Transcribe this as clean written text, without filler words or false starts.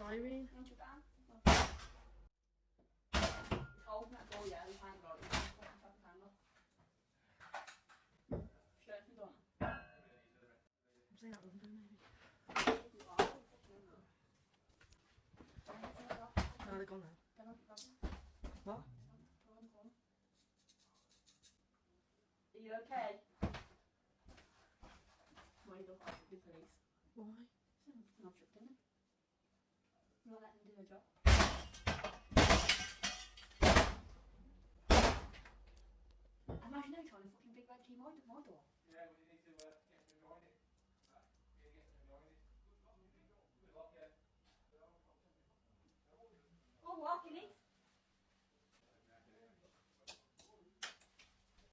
Irene. Don't you Dan? Open that door, yeah, we find out. Shut the door. I'm saying that window maybe. No, they're gone now. What? Are you okay? Why you look like the police? Why? Not tripped in it. Not letting them do their job. Imagine them trying to fucking big red key my door. Yeah, what do you think?